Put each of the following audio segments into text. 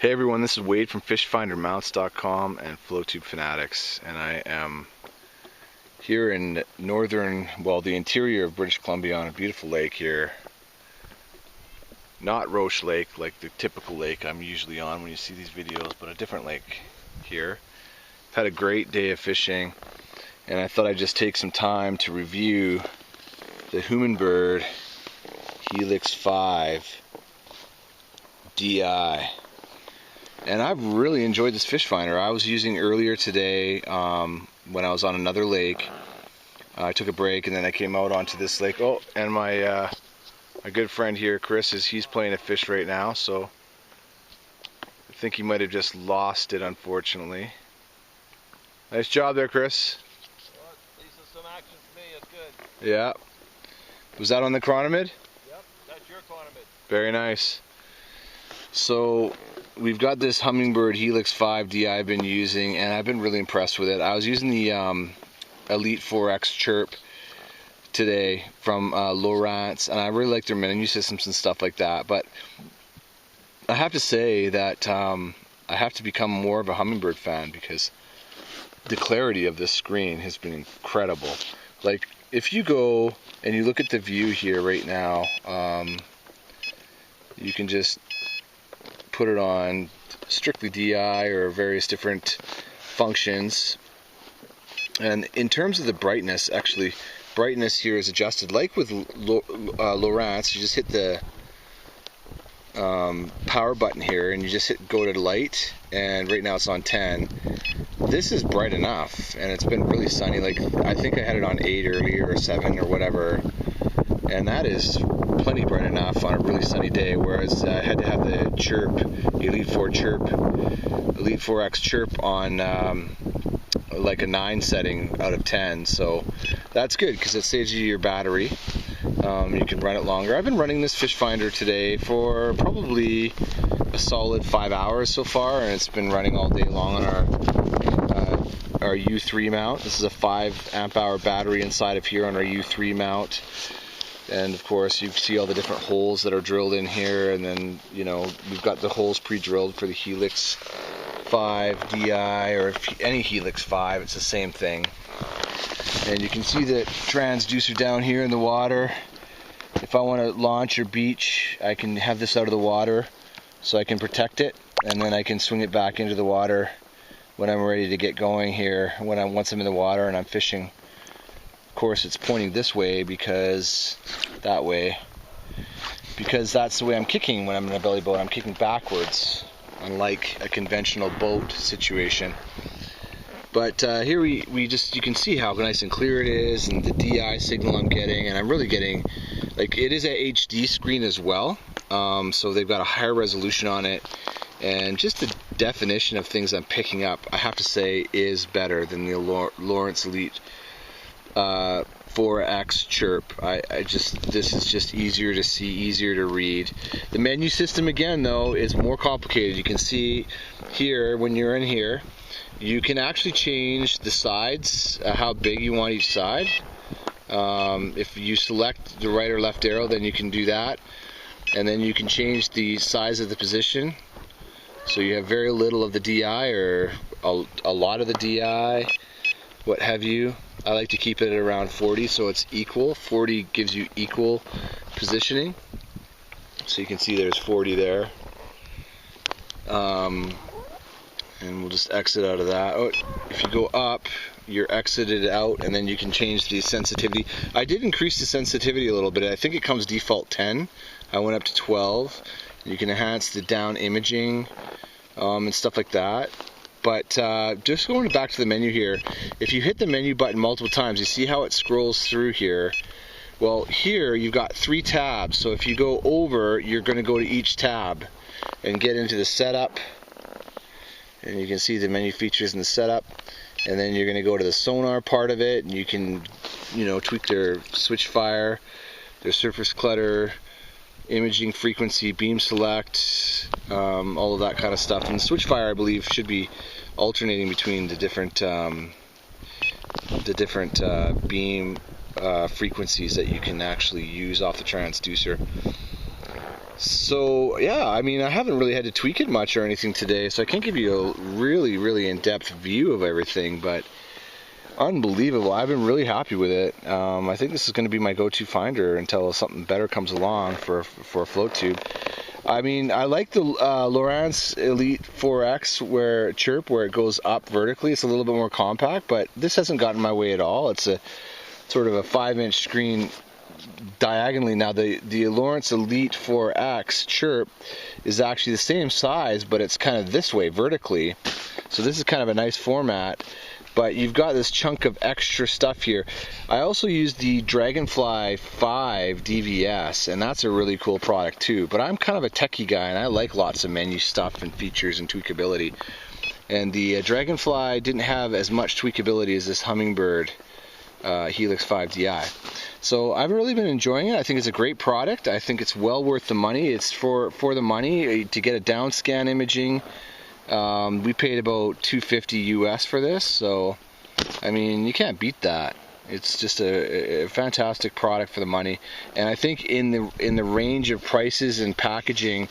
Hey everyone, this is Wade from FishfinderMounts.com and FlowTube Fanatics, and I am here in the interior of British Columbia on a beautiful lake here. Not Roche Lake, like the typical lake I'm usually on when you see these videos, but a different lake here. I've had a great day of fishing, and I thought I'd just take some time to review the Humminbird Helix 5 DI. And I've really enjoyed this fish finder. I was using earlier today when I was on another lake. I took a break and then I came out onto this lake. Oh, and my good friend here, Chris, he's playing a fish right now, so I think he might have just lost it, unfortunately. Nice job there, Chris. Well, at least there's some action for me. It's good. Yeah. Was that on the Chronomid? Yep, that's your Chronomid. Very nice. So we've got this Humminbird Helix 5 DI I've been using, and I've been really impressed with it. I was using the Elite 4X Chirp today from Lowrance, and I really like their menu systems and stuff like that. But I have to say that I have to become more of a Humminbird fan, because the clarity of this screen has been incredible. Like, if you go and you look at the view here right now, you can just put it on strictly DI or various different functions, and in terms of the brightness, actually brightness here is adjusted like with Lowrance. You just hit the power button here and you just hit go to light, and right now it's on 10. This is bright enough, and it's been really sunny. Like, I think I had it on 8 earlier or 7 or whatever, and that is plenty bright enough on a really sunny day, whereas I had to have the Chirp, Elite 4X Chirp on like a 9 setting out of 10, so that's good because it saves you your battery. You can run it longer. I've been running this fish finder today for probably a solid 5 hours so far, and it's been running all day long on our U3 mount. This is a 5 amp hour battery inside of here on our U3 mount. And of course, you see all the different holes that are drilled in here, and then, you know, we've got the holes pre-drilled for the Helix 5 DI, or any Helix 5, it's the same thing. And you can see the transducer down here in the water. If I want to launch or beach, I can have this out of the water so I can protect it, and then I can swing it back into the water when I'm ready to get going here, once I'm in the water and I'm fishing. Of course, it's pointing this way because that's the way I'm kicking when I'm in a belly boat. I'm kicking backwards, unlike a conventional boat situation. But here you can see how nice and clear it is, and the DI signal I'm getting, and I'm really getting, like, it is a HD screen as well, so they've got a higher resolution on it, and just the definition of things I'm picking up, I have to say, is better than the Lowrance Elite 4X Chirp. This is just easier to see, easier to read. The menu system, again, though, is more complicated. You can see here, when you're in here, you can actually change the sides, how big you want each side. If you select the right or left arrow, then you can do that, and then you can change the size of the position, so you have very little of the DI or a lot of the DI, what have you. I like to keep it at around 40, so it's equal. 40 gives you equal positioning. So you can see there's 40 there. And we'll just exit out of that. Oh, if you go up, you're exited out, and then you can change the sensitivity. I did increase the sensitivity a little bit. I think it comes default 10. I went up to 12. You can enhance the down imaging and stuff like that. But just going back to the menu here, if you hit the menu button multiple times, you see how it scrolls through here. Well, here you've got 3 tabs, so if you go over, you're going to go to each tab and get into the setup, and you can see the menu features in the setup, and then you're going to go to the sonar part of it, and you can, you know, tweak their switch fire, their surface clutter, imaging frequency, beam select, all of that kind of stuff. And the switch fire, I believe, should be alternating between the different beam frequencies that you can actually use off the transducer. So yeah, I mean, I haven't really had to tweak it much or anything today, so I can't give you a really in-depth view of everything, but unbelievable. I've been really happy with it. I think this is going to be my go-to finder until something better comes along for a float tube. I mean, I like the Lowrance Elite 4X where it goes up vertically. It's a little bit more compact, but this hasn't gotten my way at all. It's a sort of a 5-inch screen diagonally. Now the Lowrance Elite 4X chirp is actually the same size, but it's kind of this way vertically. So this is kind of a nice format, but you've got this chunk of extra stuff here. I also use the Dragonfly 5 DVS, and that's a really cool product too. But I'm kind of a techie guy, and I like lots of menu stuff and features and tweakability. And the Dragonfly didn't have as much tweakability as this Humminbird Helix 5 DI. So I've really been enjoying it. I think it's a great product. I think it's well worth the money. It's for the money to get a down scan imaging. We paid about $250 US for this, so I mean, you can't beat that. It's just a fantastic product for the money. And I think in the range of prices and packaging,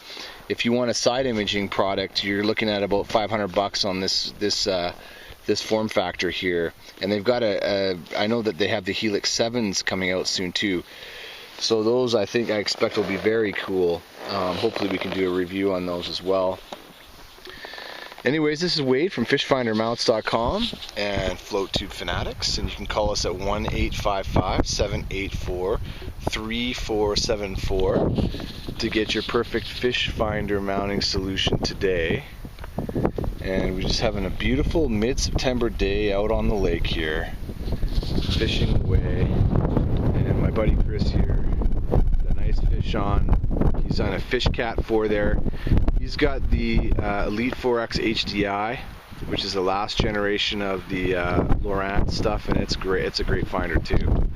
if you want a side imaging product, you're looking at about $500 on this form factor here. And they've got I know that they have the Helix 7s coming out soon too. So those I expect will be very cool. Hopefully we can do a review on those as well. Anyways, this is Wade from fishfindermounts.com and Float Tube Fanatics, and you can call us at 1-855-784-3474 to get your perfect fish finder mounting solution today. And we're just having a beautiful mid-September day out on the lake here, fishing away. And my buddy Chris here got a nice fish on. He's on a Fish Cat 4 there. He's got the Elite 4X HDI, which is the last generation of the Lowrance stuff, and it's great. It's a great finder too.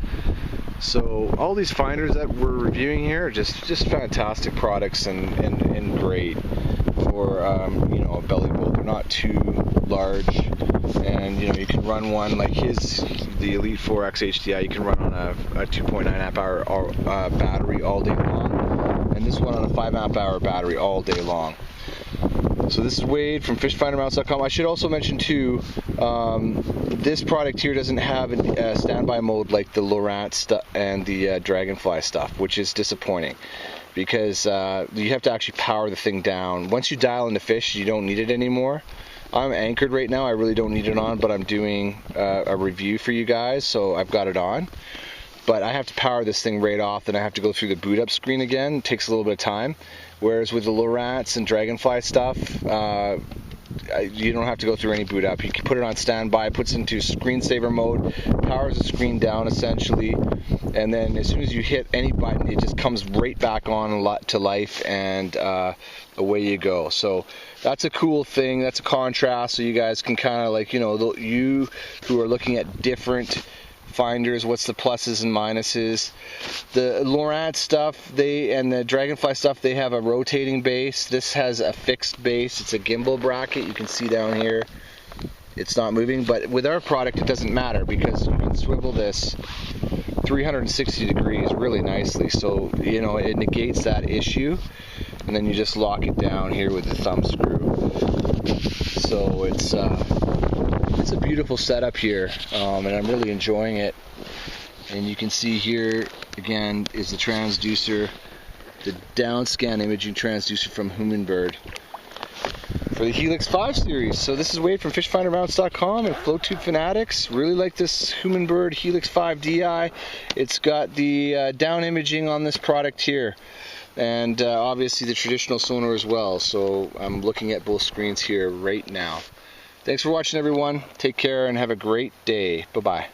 So all these finders that we're reviewing here are just fantastic products and great for you know, a belly boat. They're not too large, and you know, you can run one like the Elite 4X HDI. You can run on a 2.9 amp hour battery all day long, and this one on a 5 amp hour battery all day long. So this is Wade from fishfindermounts.com. I should also mention too, this product here doesn't have a standby mode like the Lowrance stuff and the Dragonfly stuff, which is disappointing, because you have to actually power the thing down. Once you dial into fish, you don't need it anymore. I'm anchored right now. I really don't need it on, but I'm doing a review for you guys, so I've got it on. But I have to power this thing right off, and I have to go through the boot up screen again. It takes a little bit of time. Whereas with the Lowrance and Dragonfly stuff, you don't have to go through any boot up. You can put it on standby, puts it into screensaver mode, powers the screen down essentially, and then as soon as you hit any button, it just comes right back on to life, and away you go. So that's a cool thing. That's a contrast, so you guys can kind of, like, you know, you who are looking at different finders, what's the pluses and minuses. The Lowrance stuff, and the Dragonfly stuff, they have a rotating base. This has a fixed base. It's a gimbal bracket. You can see down here it's not moving, but with our product it doesn't matter, because you can swivel this 360 degrees really nicely, so you know, it negates that issue, and then you just lock it down here with the thumb screw. So it's a beautiful setup here, and I'm really enjoying it. And you can see here again is the transducer, the down scan imaging transducer from Humminbird for the Helix 5 series. So this is Wade from fishfindermounts.com and Float Tube Fanatics. Really like this Humminbird Helix 5 DI. It's got the down imaging on this product here, and obviously the traditional sonar as well. So I'm looking at both screens here right now. Thanks for watching, everyone. Take care and have a great day. Bye-bye.